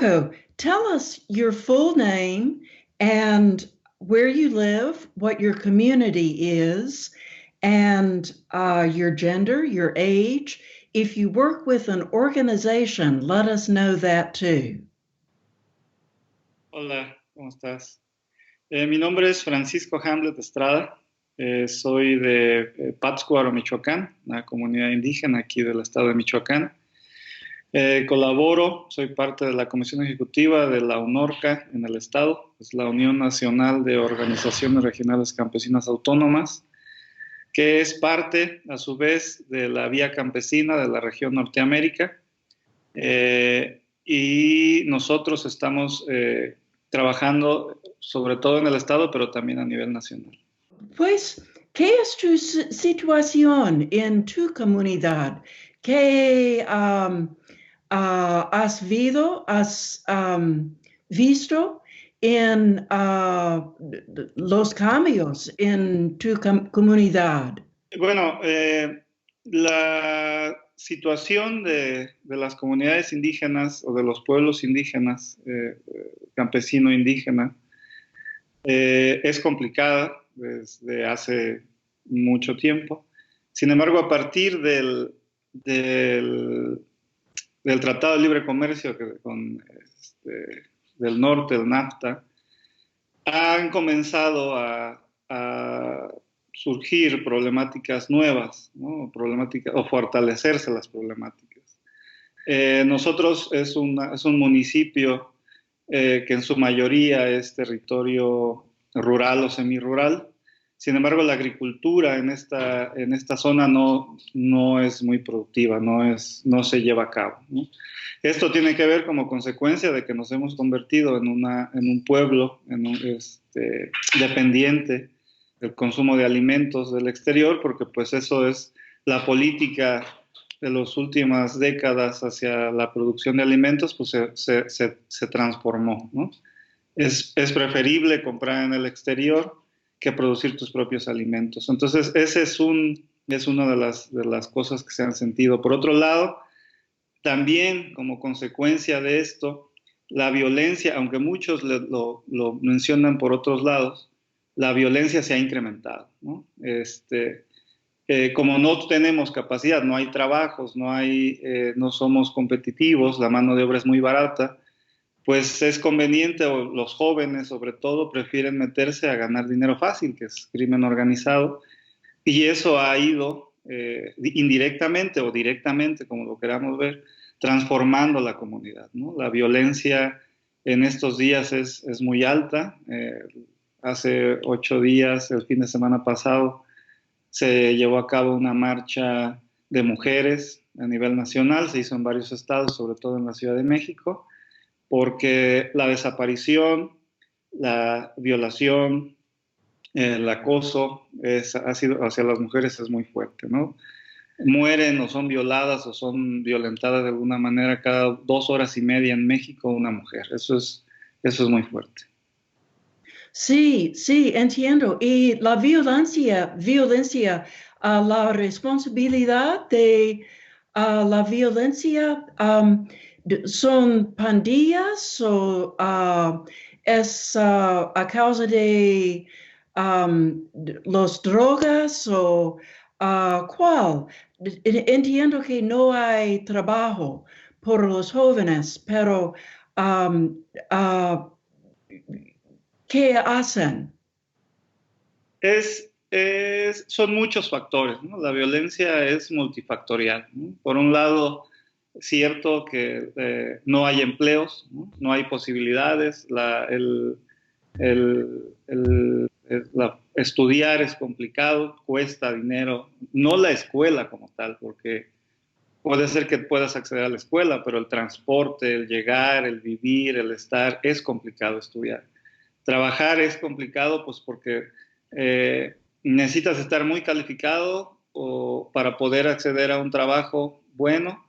Paco, tell us your full name and where you live, what your community is, and your gender, your age. If you work with an organization, let us know that too. Hola, ¿cómo estás? Mi nombre es Francisco Hamlet Estrada. Soy de Pátzcuaro, Michoacán, una comunidad indígena aquí del estado de Michoacán. Colaboro, soy parte de la Comisión Ejecutiva de la UNORCA en el estado, es la Unión Nacional de Organizaciones Regionales Campesinas Autónomas, que es parte, a su vez, de la Vía Campesina de la región Norteamérica. Y nosotros estamos trabajando sobre todo en el estado, pero también a nivel nacional. Pues, ¿qué es tu situación en tu comunidad? ¿Qué has visto en los cambios en tu comunidad? Bueno, la situación de las comunidades indígenas o de los pueblos indígenas, campesino indígena, es complicada desde hace mucho tiempo. Sin embargo, a partir del Tratado de Libre Comercio del norte, el NAFTA, han comenzado a surgir problemáticas nuevas, ¿no? O fortalecerse las problemáticas. Nosotros es un municipio que en su mayoría es territorio rural o semirural. Sin embargo, la agricultura en esta zona no es muy productiva, no se lleva a cabo, ¿no? Esto tiene que ver como consecuencia de que nos hemos convertido en un pueblo dependiente del consumo de alimentos del exterior, porque pues eso es la política de las últimas décadas hacia la producción de alimentos, pues se transformó, ¿no? Es preferible comprar en el exterior que producir tus propios alimentos. Entonces, ese es una de las cosas que se han sentido. Por otro lado, también como consecuencia de esto, la violencia, aunque muchos lo mencionan por otros lados, la violencia se ha incrementado, ¿no? Como no tenemos capacidad, no hay trabajos, no somos competitivos, la mano de obra es muy barata, pues es conveniente, o los jóvenes sobre todo prefieren meterse a ganar dinero fácil, que es crimen organizado, y eso ha ido indirectamente o directamente, como lo queramos ver, transformando la comunidad, ¿no? La violencia en estos días es muy alta. Hace 8 días, el fin de semana pasado, se llevó a cabo una marcha de mujeres a nivel nacional, se hizo en varios estados, sobre todo en la Ciudad de México, porque la desaparición, la violación, el acoso hacia las mujeres es muy fuerte, ¿no? Mueren o son violadas o son violentadas de alguna manera cada 2 horas y media en México una mujer. Eso es muy fuerte. Sí, entiendo. Y la violencia, la responsabilidad de la violencia, ¿son pandillas o es a causa de las drogas o cuál? Entiendo que no hay trabajo por los jóvenes, pero ¿qué hacen? Son muchos factores, ¿no? La violencia es multifactorial, ¿no? Por un lado, cierto que no hay empleos, ¿no? No hay posibilidades, estudiar es complicado, cuesta dinero, no la escuela como tal, porque puede ser que puedas acceder a la escuela, pero el transporte, el llegar, el vivir, el estar, es complicado estudiar. Trabajar es complicado pues porque necesitas estar muy calificado para poder acceder a un trabajo bueno,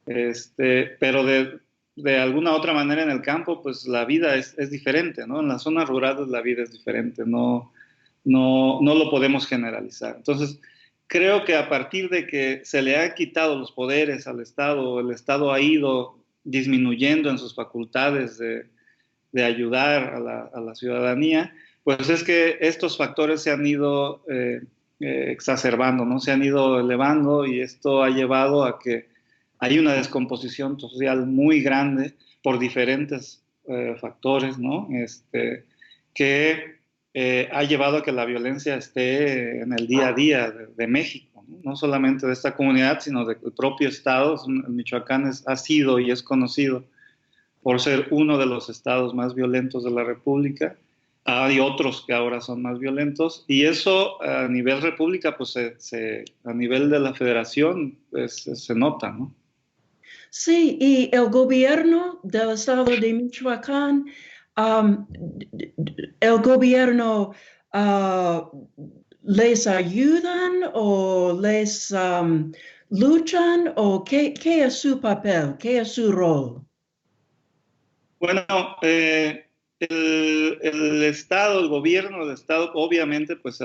pero de alguna otra manera en el campo pues la vida es diferente, ¿no? En las zonas rurales la vida es diferente, no lo podemos generalizar. Entonces, creo que a partir de que se le han quitado los poderes al Estado, el Estado ha ido disminuyendo en sus facultades de ayudar a la ciudadanía, pues es que estos factores se han ido exacerbando, ¿no? Se han ido elevando y esto ha llevado a que hay una descomposición social muy grande por diferentes factores, ¿no? Que ha llevado a que la violencia esté en el día a día de México, ¿no? No solamente de esta comunidad, sino del propio estado. Michoacán ha sido y es conocido por ser uno de los estados más violentos de la República. Hay otros que ahora son más violentos y eso a nivel república, pues a nivel de la federación, pues, se nota, ¿no? Sí, y el gobierno del estado de Michoacán, um, el gobierno les ayudan o les luchan o qué es su papel, qué es su rol. Bueno, el Estado, el gobierno del Estado, obviamente, pues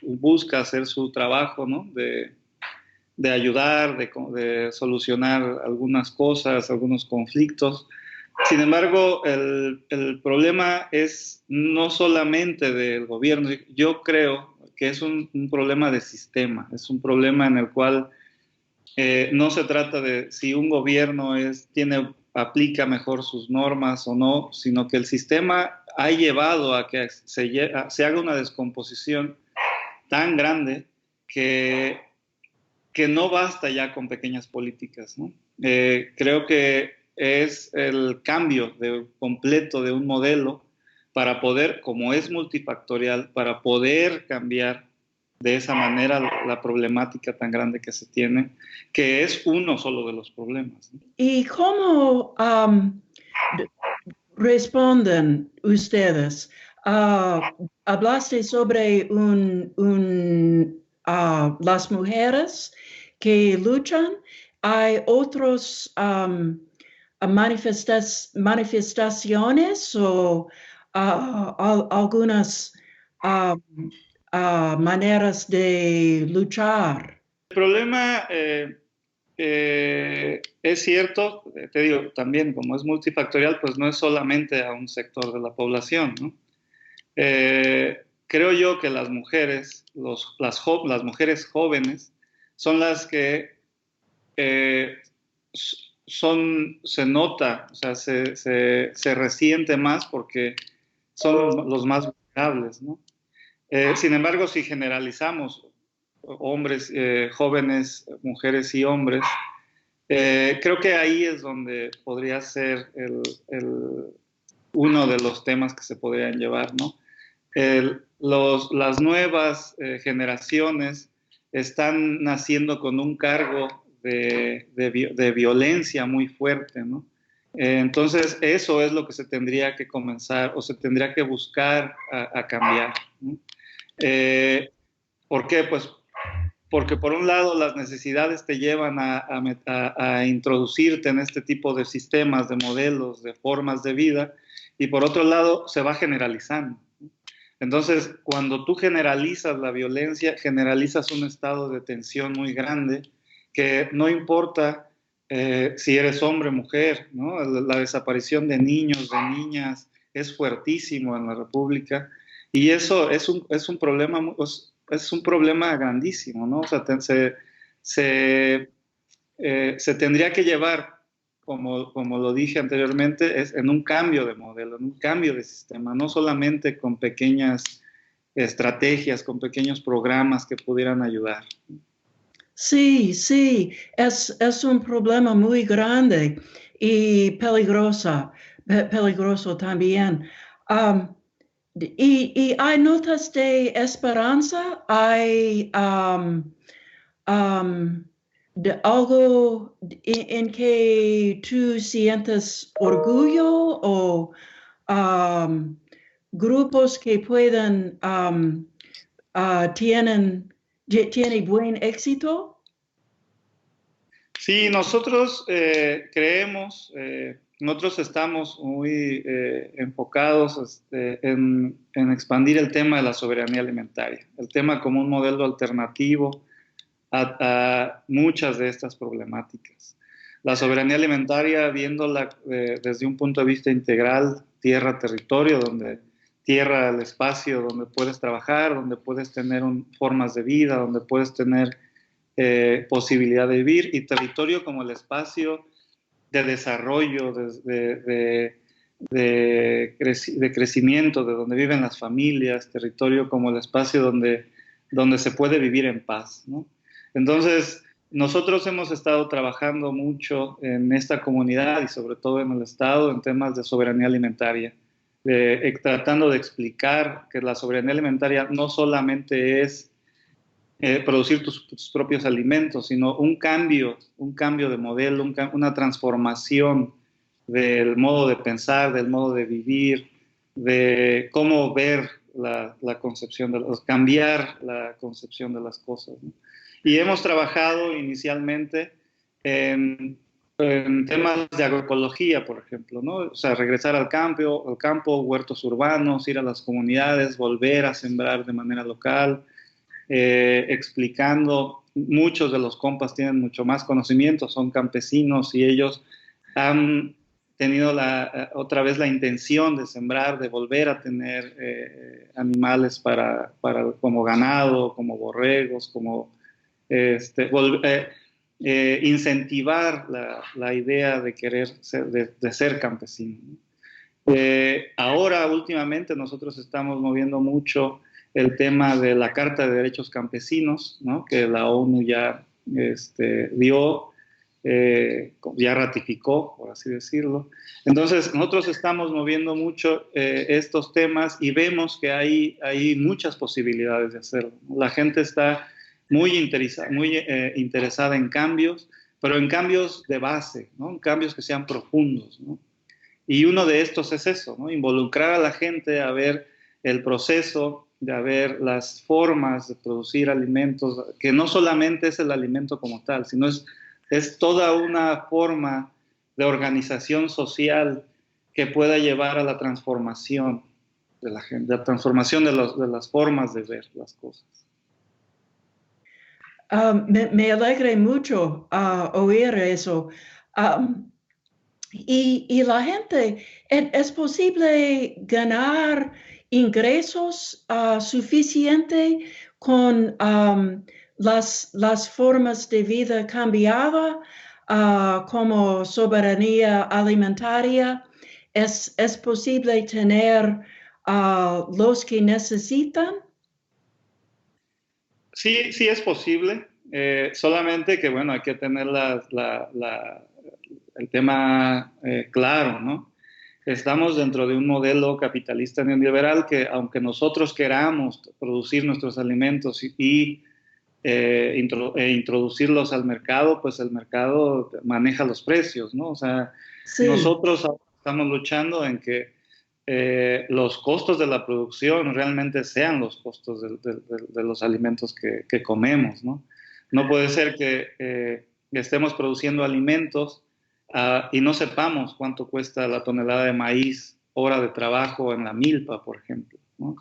busca hacer su trabajo, ¿no? De ayudar, de solucionar algunas cosas, algunos conflictos. Sin embargo, el problema es no solamente del gobierno, yo creo que es un problema de sistema, es un problema en el cual no se trata de si un gobierno aplica mejor sus normas o no, sino que el sistema ha llevado a que se haga una descomposición tan grande que no basta ya con pequeñas políticas, ¿no? Creo que es el cambio completo de un modelo para poder, como es multifactorial, para poder cambiar de esa manera la problemática tan grande que se tiene, que es uno solo de los problemas, ¿no? ¿Y cómo responden ustedes? Hablaste sobre las mujeres que luchan. ¿Hay otros manifestaciones o algunas maneras de luchar? El problema es cierto, te digo, también como es multifactorial, pues no es solamente a un sector de la población, ¿no? Creo yo que las mujeres, las mujeres jóvenes, son las que se nota, o sea, se resiente más porque son los más vulnerables, ¿no? Sin embargo, si generalizamos hombres, jóvenes, mujeres y hombres, creo que ahí es donde podría ser uno de los temas que se podrían llevar, ¿no? Las nuevas generaciones están naciendo con un cargo de violencia muy fuerte, ¿no? Entonces, eso es lo que se tendría que comenzar o se tendría que buscar a cambiar, ¿no? ¿Por qué? Pues porque por un lado las necesidades te llevan a introducirte en este tipo de sistemas, de modelos, de formas de vida, y por otro lado se va generalizando. Entonces, cuando tú generalizas la violencia, generalizas un estado de tensión muy grande que no importa si eres hombre o mujer, ¿no? La desaparición de niños, de niñas, es fuertísimo en la República y eso es un problema, es un problema grandísimo, ¿no? O sea, se tendría que llevar, como lo dije anteriormente, es en un cambio de modelo, en un cambio de sistema, no solamente con pequeñas estrategias, con pequeños programas que pudieran ayudar. Sí, sí, es un problema muy grande y peligroso también. Um, y hay notas de esperanza, hay de algo en que tú sientes orgullo o grupos que pueden tienen buen éxito. Sí, nosotros nosotros estamos muy enfocados en expandir el tema de la soberanía alimentaria, el tema como un modelo alternativo a muchas de estas problemáticas. La soberanía alimentaria, viéndola desde un punto de vista integral, tierra, territorio, donde tierra, el espacio donde puedes trabajar, donde puedes tener formas de vida, donde puedes tener posibilidad de vivir, y territorio como el espacio de desarrollo, de crecimiento, de donde viven las familias, territorio como el espacio donde se puede vivir en paz, ¿no? Entonces, nosotros hemos estado trabajando mucho en esta comunidad y sobre todo en el Estado en temas de soberanía alimentaria, tratando de explicar que la soberanía alimentaria no solamente es producir tus propios alimentos, sino un cambio de modelo, una transformación del modo de pensar, del modo de vivir, de cómo ver la concepción cambiar la concepción de las cosas, ¿no? Y hemos trabajado inicialmente en temas de agroecología, por ejemplo, ¿no? O sea, regresar al campo, huertos urbanos, ir a las comunidades, volver a sembrar de manera local, explicando. Muchos de los compas tienen mucho más conocimiento, son campesinos y ellos han tenido otra vez la intención de sembrar, de volver a tener animales como ganado, como borregos, como incentivar la idea de querer de ser campesino. Ahora, últimamente, nosotros estamos moviendo mucho el tema de la Carta de Derechos Campesinos, ¿no? Que la ONU ya dio, ya ratificó, por así decirlo. Entonces, nosotros estamos moviendo mucho estos temas y vemos que hay muchas posibilidades de hacerlo. La gente está muy interesada en cambios, pero en cambios de base, ¿no? En cambios que sean profundos, ¿no? Y uno de estos es eso, ¿no? Involucrar a la gente a ver el proceso, de ver las formas de producir alimentos, que no solamente es el alimento como tal, sino es toda una forma de organización social que pueda llevar a la transformación de la gente, la transformación de las formas de ver las cosas. Me alegra mucho oír eso. Y la gente, ¿es posible ganar ingresos suficientes con las formas de vida cambiadas, como soberanía alimentaria? ¿Es posible tener los que necesitan? Sí, sí es posible, solamente que, bueno, hay que tener el tema claro, ¿no? Estamos dentro de un modelo capitalista neoliberal que, aunque nosotros queramos producir nuestros alimentos y introducirlos al mercado, pues el mercado maneja los precios, ¿no? O sea, Sí. nosotros estamos luchando en que los costos de la producción realmente sean los costos de los alimentos que comemos, ¿no? No puede ser que estemos produciendo alimentos y no sepamos cuánto cuesta la tonelada de maíz, hora de trabajo en la milpa, por ejemplo, ¿no?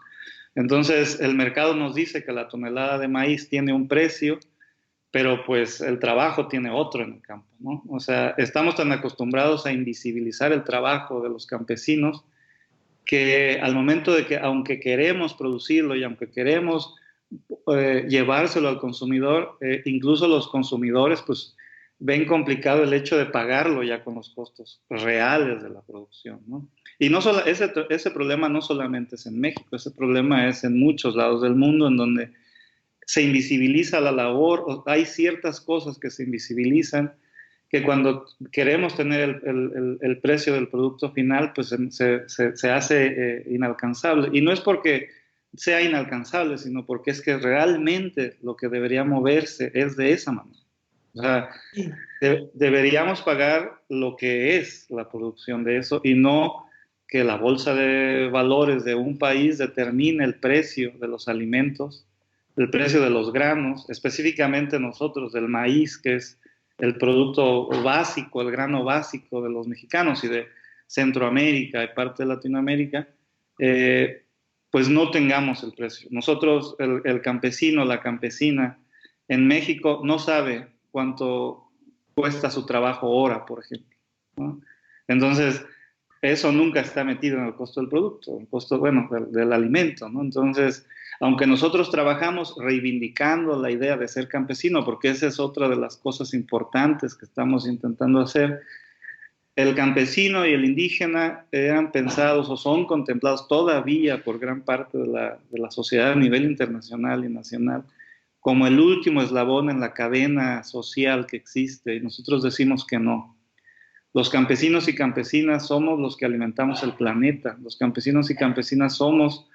Entonces, el mercado nos dice que la tonelada de maíz tiene un precio, pero pues el trabajo tiene otro en el campo, ¿no? O sea, estamos tan acostumbrados a invisibilizar el trabajo de los campesinos que al momento de que, aunque queremos producirlo y aunque queremos llevárselo al consumidor, incluso los consumidores pues ven complicado el hecho de pagarlo ya con los costos reales de la producción, ¿no? Y no solo, ese problema no solamente es en México, ese problema es en muchos lados del mundo en donde se invisibiliza la labor, o hay ciertas cosas que se invisibilizan, que cuando queremos tener el precio del producto final, pues se hace inalcanzable. Y no es porque sea inalcanzable, sino porque es que realmente lo que debería moverse es de esa manera. O sea, Sí. deberíamos pagar lo que es la producción de eso y no que la bolsa de valores de un país determine el precio de los alimentos, el precio de los granos, específicamente nosotros del maíz, que es el producto básico, el grano básico de los mexicanos y de Centroamérica y parte de Latinoamérica, pues no tengamos el precio. Nosotros, el campesino, la campesina en México no sabe cuánto cuesta su trabajo hora, por ejemplo, ¿no? Entonces, eso nunca está metido en el costo del producto, el costo, bueno, del alimento, ¿no? Entonces, aunque nosotros trabajamos reivindicando la idea de ser campesino, porque esa es otra de las cosas importantes que estamos intentando hacer, el campesino y el indígena eran pensados o son contemplados todavía por gran parte de la sociedad a nivel internacional y nacional como el último eslabón en la cadena social que existe, y nosotros decimos que no. Los campesinos y campesinas somos los que alimentamos el planeta. Los campesinos y campesinas somos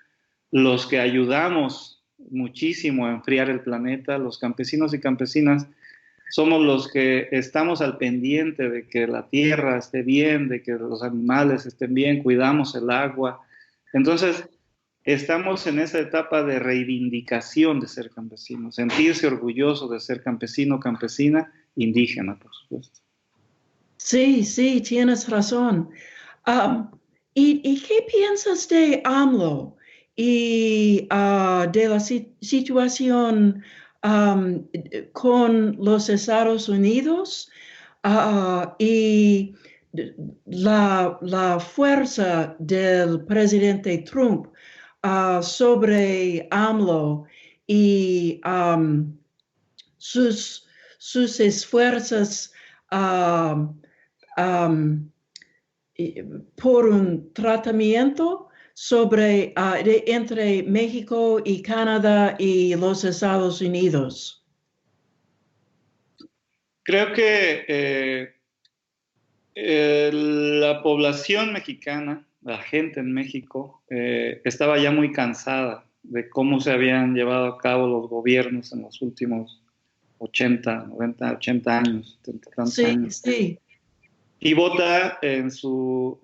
los que ayudamos muchísimo a enfriar el planeta. Los campesinos y campesinas somos los que estamos al pendiente de que la tierra esté bien, de que los animales estén bien, cuidamos el agua. Entonces, estamos en esa etapa de reivindicación de ser campesino, sentirse orgulloso de ser campesino, campesina, indígena, por supuesto. Sí, sí, tienes razón. Um, y qué piensas de AMLO y de la situación con los Estados Unidos y la fuerza del presidente Trump sobre AMLO y sus esfuerzos um, um, por un tratamiento entre México y Canadá y los Estados Unidos? Creo que la población mexicana, la gente en México, estaba ya muy cansada de cómo se habían llevado a cabo los gobiernos en los últimos 80, 90, 80 años, 70 tantos Sí, años. sí. Y vota en su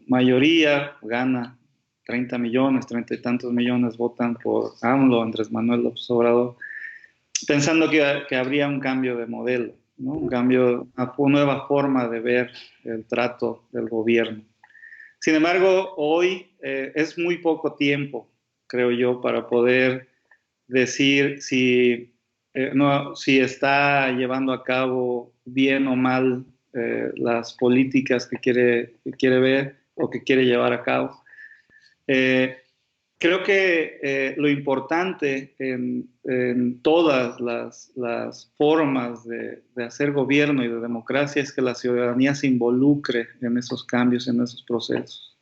mayoría, gana 30 millones, 30 y tantos millones votan por AMLO, Andrés Manuel López Obrador, pensando que habría un cambio de modelo, ¿no? Un cambio, una nueva forma de ver el trato del gobierno. Sin embargo, hoy es muy poco tiempo, creo yo, para poder decir si está llevando a cabo bien o mal las políticas que quiere ver o que quiere llevar a cabo. Eh, Creo que lo importante en todas las formas de hacer gobierno y de democracia es que la ciudadanía se involucre en esos cambios, en esos procesos.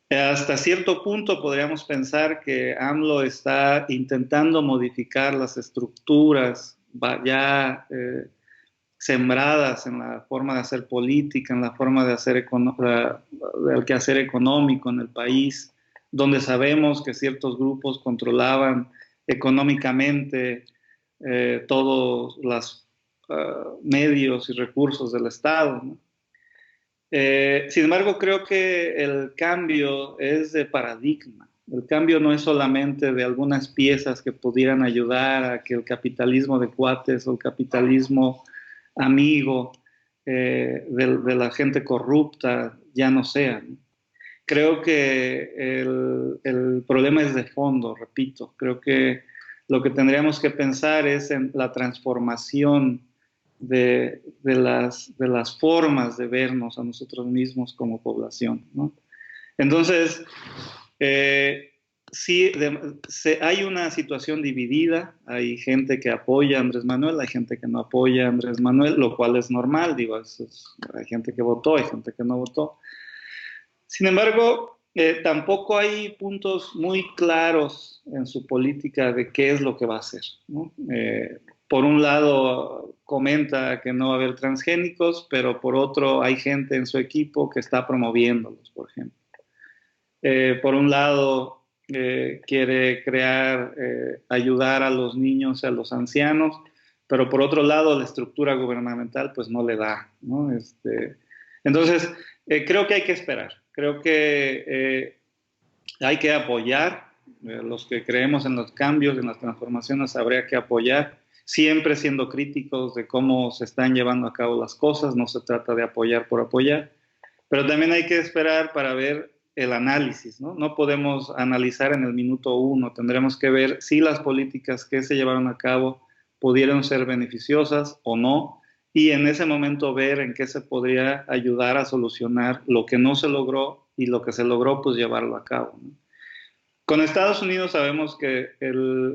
Hasta cierto punto podríamos pensar que AMLO está intentando modificar las estructuras ya sembradas en la forma de hacer política, en la forma de hacer del quehacer económico en el país, donde sabemos que ciertos grupos controlaban económicamente todos los medios y recursos del Estado, ¿no? Sin embargo, creo que el cambio es de paradigma. El cambio no es solamente de algunas piezas que pudieran ayudar a que el capitalismo de cuates o el capitalismo amigo de la gente corrupta ya no sea, ¿no? Creo que el problema es de fondo, repito. Creo que lo que tendríamos que pensar es en la transformación de las formas de vernos a nosotros mismos como población, ¿no? Entonces, sí, hay una situación dividida, hay gente que apoya a Andrés Manuel, hay gente que no apoya a Andrés Manuel, lo cual es normal, digo, hay gente que votó, hay gente que no votó. Sin embargo, tampoco hay puntos muy claros en su política de qué es lo que va a hacer, ¿no? Por un lado, comenta que no va a haber transgénicos, pero por otro, hay gente en su equipo que está promoviéndolos, por ejemplo. Por un lado, quiere ayudar a los niños y a los ancianos, pero por otro lado, la estructura gubernamental pues no le da, ¿no? Entonces, creo que hay que esperar, creo que hay que apoyar, los que creemos en los cambios, en las transformaciones, habría que apoyar, siempre siendo críticos de cómo se están llevando a cabo las cosas, no se trata de apoyar por apoyar, pero también hay que esperar para ver el análisis, ¿no? No podemos analizar en el minuto uno, tendremos que ver si las políticas que se llevaron a cabo pudieron ser beneficiosas o no, y en ese momento ver en qué se podría ayudar a solucionar lo que no se logró y lo que se logró, pues llevarlo a cabo, ¿no? Con Estados Unidos sabemos que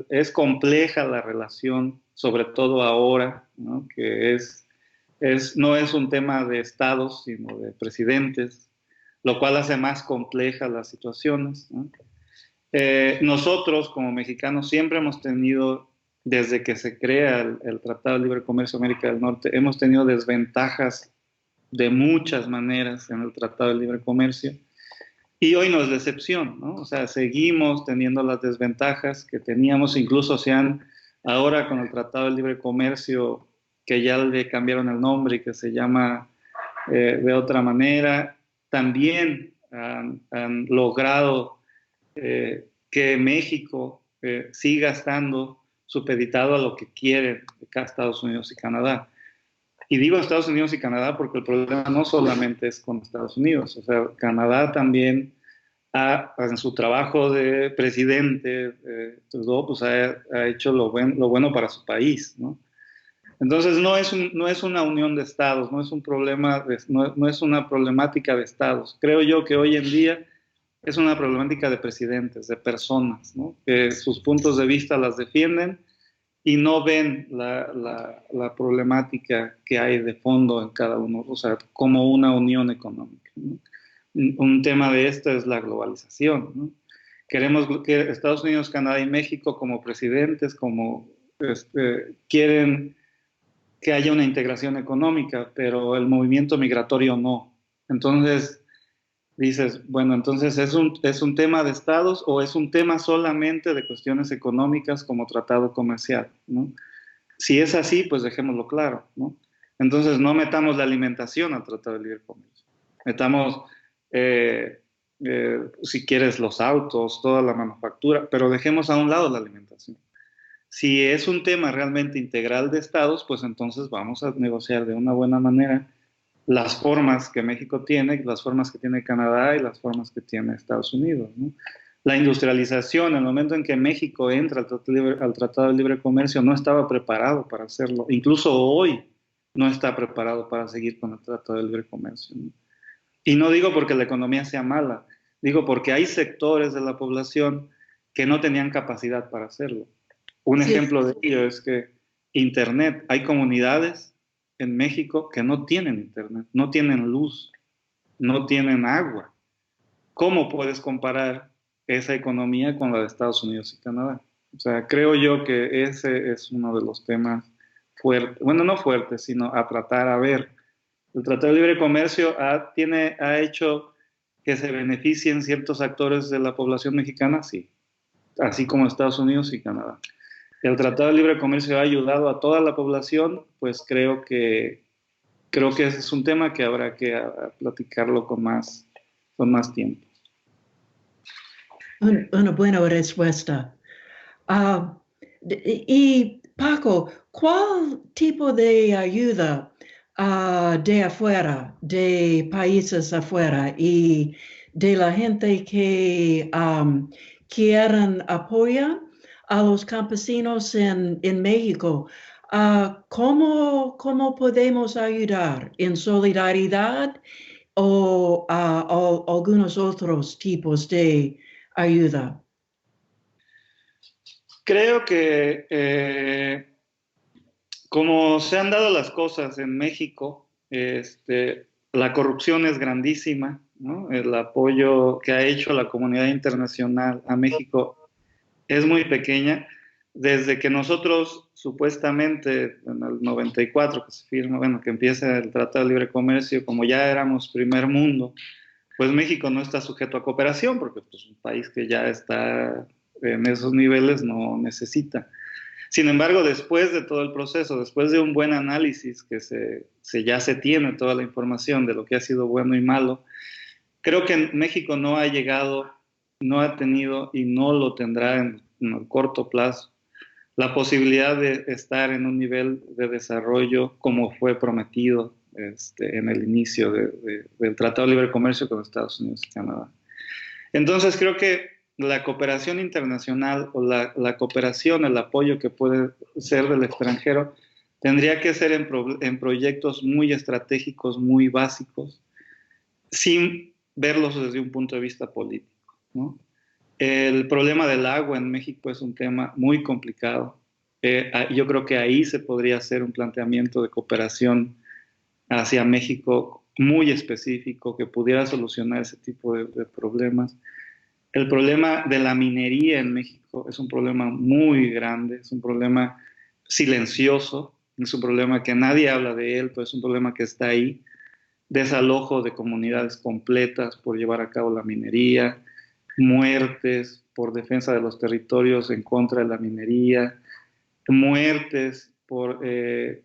es compleja la relación, sobre todo ahora, ¿no? Que no es un tema de estados, sino de presidentes, lo cual hace más complejas las situaciones, ¿no? Nosotros, como mexicanos, siempre hemos tenido, desde que se crea el Tratado de Libre Comercio de América del Norte, hemos tenido desventajas de muchas maneras en el Tratado de Libre Comercio. Y hoy no es la excepción, ¿no? O sea, seguimos teniendo las desventajas que teníamos, incluso ahora con el Tratado de Libre Comercio, que ya le cambiaron el nombre y que se llama de otra manera, también han logrado que México siga estando supeditado a lo que quieren acá Estados Unidos y Canadá. Y digo Estados Unidos y Canadá porque el problema no solamente es con Estados Unidos, o sea, Canadá también en su trabajo de presidente, Trudeau, pues ha hecho lo bueno para su país, ¿no? Entonces no es una unión de estados, no es un problema, no es una problemática de estados. Creo yo que hoy en día es una problemática de presidentes, de personas, ¿no? Que sus puntos de vista las defienden y no ven la problemática que hay de fondo en cada uno, o sea, como una unión económica, ¿no? Un tema de esto es la globalización, ¿no? Queremos que Estados Unidos, Canadá y México como presidentes, quieren que haya una integración económica, pero el movimiento migratorio no. Entonces dices, bueno, entonces ¿es un tema de estados o es un tema solamente de cuestiones económicas como tratado comercial, ¿no? Si es así, pues dejémoslo claro, ¿no? Entonces no metamos la alimentación al Tratado de Libre Comercio. Metamos, si quieres, los autos, toda la manufactura, pero dejemos a un lado la alimentación. Si es un tema realmente integral de estados, pues entonces vamos a negociar de una buena manera las formas que México tiene, las formas que tiene Canadá y las formas que tiene Estados Unidos, ¿no? La industrialización, el momento en que México entra al Tratado de Libre Comercio, no estaba preparado para hacerlo. Incluso hoy no está preparado para seguir con el Tratado de Libre Comercio, ¿no? Y no digo porque la economía sea mala, digo porque hay sectores de la población que no tenían capacidad para hacerlo. Un Sí, ejemplo de ello es que Internet, hay comunidades en México que no tienen Internet, no tienen luz, no tienen agua. ¿Cómo puedes comparar esa economía con la de Estados Unidos y Canadá? O sea, creo yo que ese es uno de los temas fuertes, bueno, no fuertes, sino a tratar a ver. El Tratado de Libre Comercio ha hecho que se beneficien ciertos actores de la población mexicana, sí, así como Estados Unidos y Canadá. El Tratado de Libre Comercio ha ayudado a toda la población, pues creo que ese es un tema que habrá que platicarlo con más tiempo. una buena respuesta. Ah, y Paco, ¿cuál tipo de ayuda de afuera, de países afuera y de la gente que quieren apoyar a los campesinos en México? ¿Cómo podemos ayudar? ¿En solidaridad o algunos otros tipos de ayuda? Creo que como se han dado las cosas en México, la corrupción es grandísima, ¿no? El apoyo que ha hecho la comunidad internacional a México es muy pequeña. Desde que nosotros supuestamente en el 94 que se firma, bueno, que empieza el Tratado de Libre Comercio, como ya éramos primer mundo, pues México no está sujeto a cooperación porque pues, un país que ya está en esos niveles no necesita. Sin embargo, después de todo el proceso, después de un buen análisis ya se tiene toda la información de lo que ha sido bueno y malo, creo que México no ha llegado, no ha tenido y no lo tendrá en el corto plazo la posibilidad de estar en un nivel de desarrollo como fue prometido en el inicio del Tratado de Libre Comercio con Estados Unidos y Canadá. Entonces creo que la cooperación internacional o la cooperación, el apoyo que puede ser del extranjero, tendría que ser en proyectos muy estratégicos, muy básicos, sin verlos desde un punto de vista político, ¿no? El problema del agua en México es un tema muy complicado. Yo creo que ahí se podría hacer un planteamiento de cooperación hacia México muy específico que pudiera solucionar ese tipo de problemas. El problema de la minería en México es un problema muy grande, es un problema silencioso, es un problema que nadie habla de él, pero es un problema que está ahí. Desalojo de comunidades completas por llevar a cabo la minería, muertes por defensa de los territorios en contra de la minería, muertes por eh,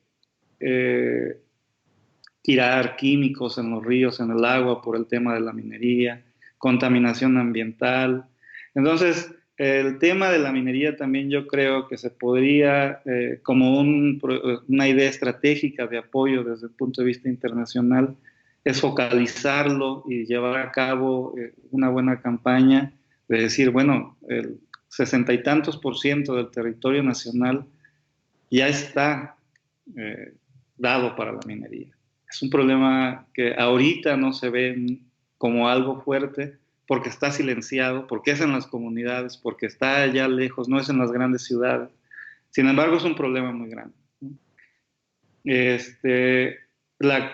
tirar químicos en los ríos, en el agua por el tema de la minería, contaminación ambiental. Entonces, el tema de la minería también yo creo que se podría, como una idea estratégica de apoyo desde el punto de vista internacional, es focalizarlo y llevar a cabo una buena campaña de decir, bueno, el 60 y tantos% del territorio nacional ya está dado para la minería. Es un problema que ahorita no se ve como algo fuerte porque está silenciado, porque es en las comunidades, porque está allá lejos, no es en las grandes ciudades. Sin embargo, es un problema muy grande. Este,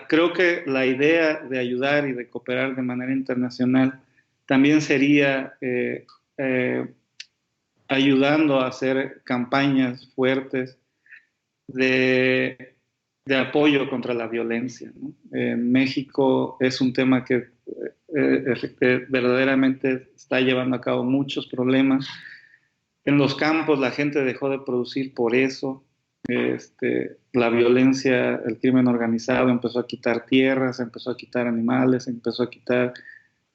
creo que la idea de ayudar y de cooperar de manera internacional también sería ayudando a hacer campañas fuertes de, de apoyo contra la violencia, ¿no? En México es un tema que verdaderamente está llevando a cabo muchos problemas. En los campos la gente dejó de producir por eso. La violencia, el crimen organizado empezó a quitar tierras, empezó a quitar animales, empezó a quitar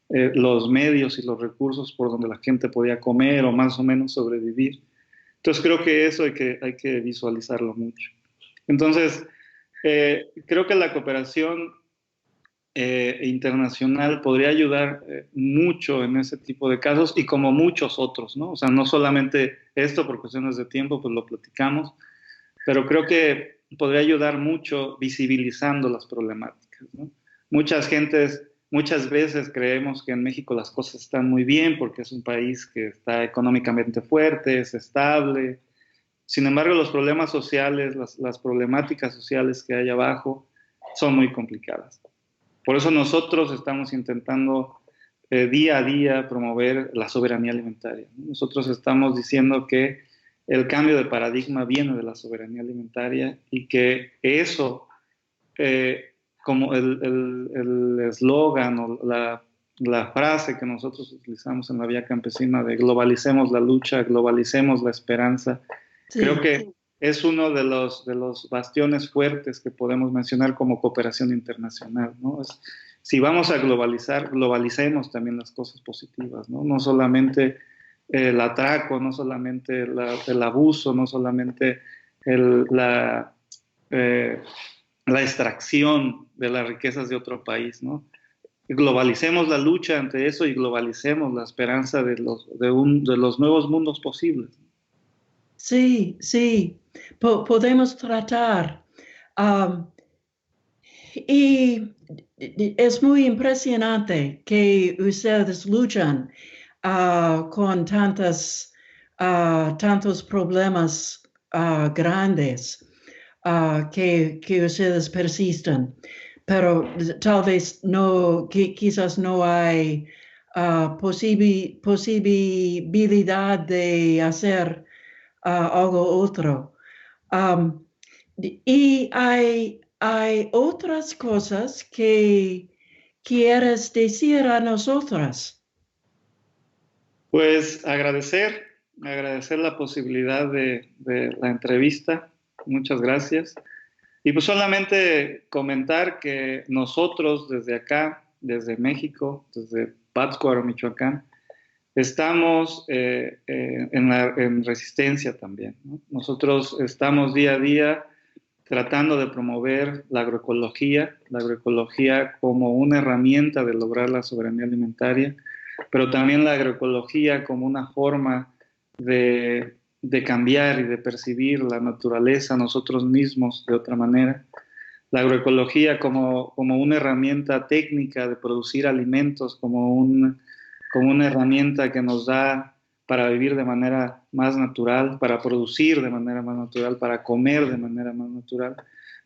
los medios y los recursos por donde la gente podía comer o más o menos sobrevivir. Entonces creo que eso hay que visualizarlo mucho. Entonces, creo que la cooperación internacional podría ayudar mucho en ese tipo de casos y como muchos otros, ¿no? O sea, no solamente esto por cuestiones de tiempo, pues lo platicamos, pero creo que podría ayudar mucho visibilizando las problemáticas, ¿no? Muchas veces creemos que en México las cosas están muy bien porque es un país que está económicamente fuerte, es estable. Sin embargo, los problemas sociales, las problemáticas sociales que hay abajo son muy complicadas. Por eso nosotros estamos intentando día a día promover la soberanía alimentaria, ¿no? Nosotros estamos diciendo que el cambio de paradigma viene de la soberanía alimentaria y que eso, como el eslogan o la frase que nosotros utilizamos en la Vía Campesina de globalicemos la lucha, globalicemos la esperanza, creo Sí, que es uno de los bastiones fuertes que podemos mencionar como cooperación internacional, ¿no? Si vamos a globalizar, globalicemos también las cosas positivas, ¿no? No solamente el atraco, no solamente el abuso, no solamente la, eh, la extracción de las riquezas de otro país, ¿no? Globalicemos la lucha ante eso y globalicemos la esperanza de los nuevos mundos posibles. sí, sí. Podemos tratar. Um, y es muy impresionante que ustedes luchan con tantos problemas grandes que ustedes persisten, pero tal vez no, quizás no hay posibilidad de hacer algo otro. Um, y hay otras cosas que quieres decir a nosotras. Pues agradecer la posibilidad de la entrevista. Muchas gracias. Y pues solamente comentar que nosotros desde acá, desde México, desde Pátzcuaro, Michoacán, estamos en resistencia también, ¿no? Nosotros estamos día a día tratando de promover la agroecología como una herramienta de lograr la soberanía alimentaria. pero también la agroecología como una forma de cambiar y de percibir la naturaleza, nosotros mismos de otra manera. La agroecología como una herramienta técnica de producir alimentos, como una herramienta que nos da para vivir de manera más natural, para producir de manera más natural, para comer de manera más natural.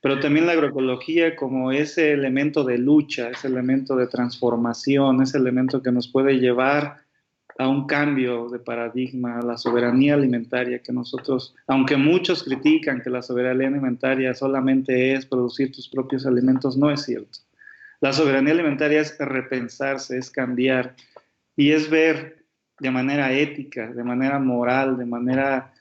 Pero también la agroecología como ese elemento de lucha, ese elemento de transformación, ese elemento que nos puede llevar a un cambio de paradigma, a la soberanía alimentaria que nosotros, aunque muchos critican que la soberanía alimentaria solamente es producir tus propios alimentos, no es cierto. La soberanía alimentaria es repensarse, es cambiar y es ver de manera ética, de manera moral, de manera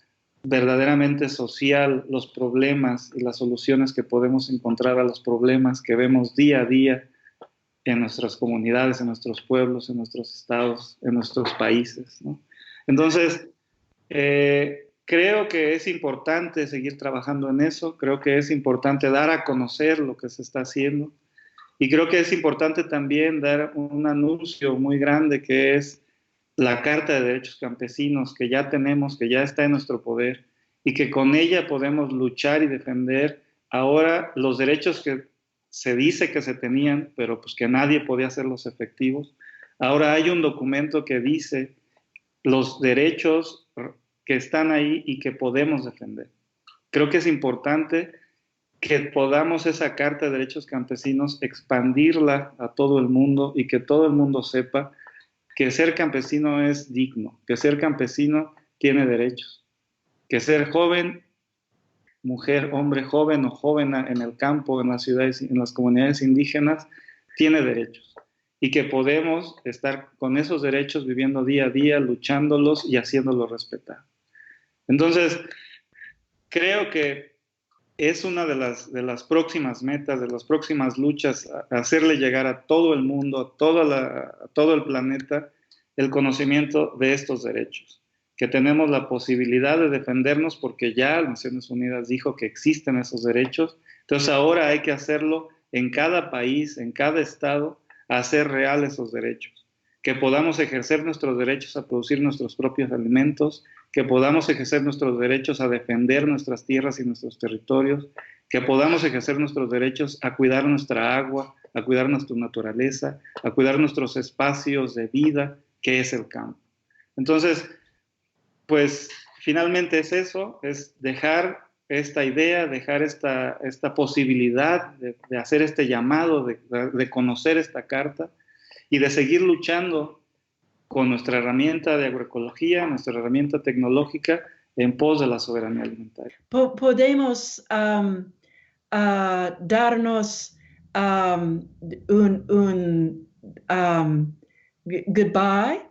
verdaderamente social los problemas y las soluciones que podemos encontrar a los problemas que vemos día a día en nuestras comunidades, en nuestros pueblos, en nuestros estados, en nuestros países, ¿no? Entonces, creo que es importante seguir trabajando en eso, creo que es importante dar a conocer lo que se está haciendo y creo que es importante también dar un anuncio muy grande que es la Carta de Derechos Campesinos que ya tenemos, que ya está en nuestro poder y que con ella podemos luchar y defender ahora los derechos que se dice que se tenían, pero pues que nadie podía hacerlos efectivos. Ahora hay un documento que dice los derechos que están ahí y que podemos defender. Creo que es importante que podamos esa Carta de Derechos Campesinos expandirla a todo el mundo y que todo el mundo sepa que ser campesino es digno, que ser campesino tiene derechos, que ser joven, mujer, hombre, joven o joven en el campo, en las ciudades, en las comunidades indígenas, tiene derechos y que podemos estar con esos derechos viviendo día a día, luchándolos y haciéndolos respetar. Entonces, creo que es una de las próximas metas, de las próximas luchas, hacerle llegar a todo el mundo, a todo el planeta, el conocimiento de estos derechos, que tenemos la posibilidad de defendernos porque ya Naciones Unidas dijo que existen esos derechos. Entonces ahora hay que hacerlo en cada país, en cada estado, hacer real esos derechos, que podamos ejercer nuestros derechos a producir nuestros propios alimentos, que podamos ejercer nuestros derechos a defender nuestras tierras y nuestros territorios, que podamos ejercer nuestros derechos a cuidar nuestra agua, a cuidar nuestra naturaleza, a cuidar nuestros espacios de vida, que es el campo. Entonces, pues finalmente es eso, es dejar esta idea, dejar esta posibilidad de hacer este llamado, de conocer esta carta y de seguir luchando con nuestra herramienta de agroecología, nuestra herramienta tecnológica en pos de la soberanía alimentaria. Podemos darnos un goodbye.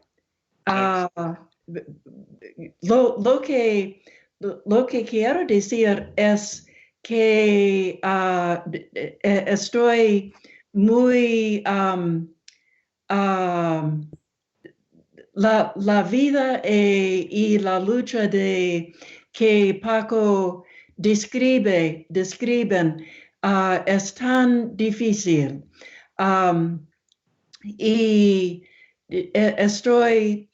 Lo que quiero decir es que estoy muy la vida y la lucha que Paco describen es tan difícil. Y estoy,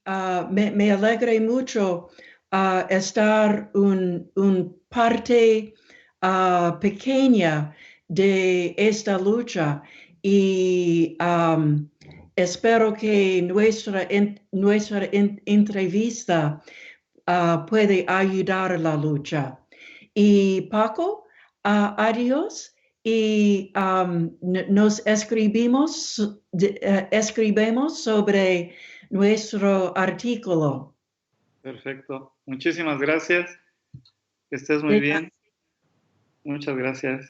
me alegré mucho estar un parte pequeña de esta lucha y espero que nuestra entrevista puede ayudar a la lucha. Y Paco, adiós. Y nos escribimos sobre nuestro artículo. Perfecto. Muchísimas gracias. Que estés muy bien. Muchas gracias.